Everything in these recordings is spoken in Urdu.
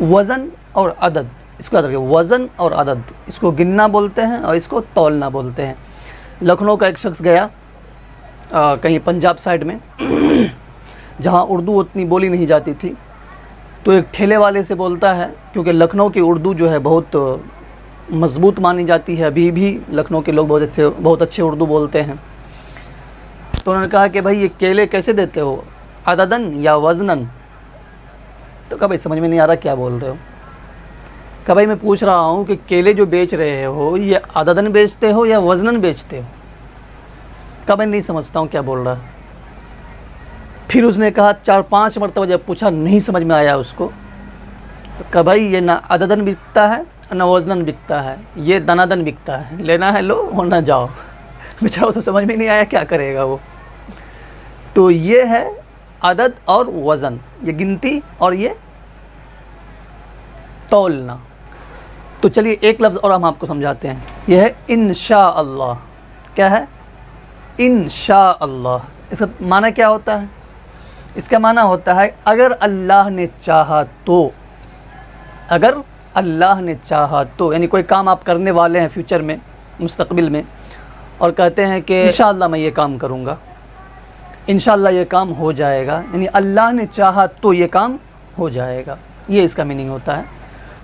وزن اور عدد، اس کو یاد رکھیے، وزن اور عدد، اس کو گننا بولتے ہیں اور اس کو تولنا بولتے ہیں۔ لکھنؤ کا ایک شخص گیا کہیں پنجاب سائڈ میں جہاں اردو اتنی بولی نہیں جاتی تھی، تو ایک ٹھیلے والے سے بولتا ہے، کیونکہ لکھنؤ کی اردو جو ہے بہت مضبوط مانی جاتی ہے، ابھی بھی لکھنؤ کے لوگ بہت اچھے اردو بولتے ہیں۔ تو انہوں نے کہا کہ بھائی یہ کیلے کیسے دیتے ہو، عددن یا وزنن؟ تو کہا بھائی سمجھ میں نہیں آ رہا کیا بول رہے ہو۔ کہا بھائی میں پوچھ رہا ہوں کہ کیلے جو بیچ رہے ہو یہ عددن بیچتے ہو یا وزنن بیچتے ہو؟ کہا میں نہیں سمجھتا ہوں کیا بول رہا۔ پھر اس نے کہا 4-5 مرتبہ جب پوچھا نہیں سمجھ میں آیا اس کو، تو کہا بھائی یہ نہ عددن بکتا ہے نہ وزنن بکتا ہے، یہ دنادن بکتا ہے، لینا ہے لو ورنہ جاؤ۔ بیچارہ تو سمجھ میں نہیں آیا کیا کرے گا وہ۔ تو یہ ہے عدد اور وزن، یہ گنتی اور یہ تولنا۔ تو چلیے ایک لفظ اور ہم آپ کو سمجھاتے ہیں، یہ ہے انشاءاللہ۔ کیا ہے؟ انشاءاللہ۔ اس کا معنی کیا ہوتا ہے؟ اس کا معنی ہوتا ہے اگر اللہ نے چاہا تو، اگر اللہ نے چاہا تو، یعنی کوئی کام آپ کرنے والے ہیں فیوچر میں، مستقبل میں، اور کہتے ہیں کہ انشاءاللہ میں یہ کام کروں گا، انشاءاللہ یہ کام ہو جائے گا، یعنی اللہ نے چاہا تو یہ کام ہو جائے گا، یہ اس کا میننگ ہوتا ہے۔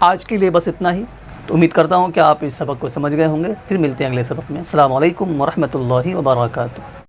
آج کے لیے بس اتنا ہی۔ تو امید کرتا ہوں کہ آپ اس سبق کو سمجھ گئے ہوں گے۔ پھر ملتے ہیں اگلے سبق میں۔ السلام علیکم ورحمۃ اللہ وبرکاتہ۔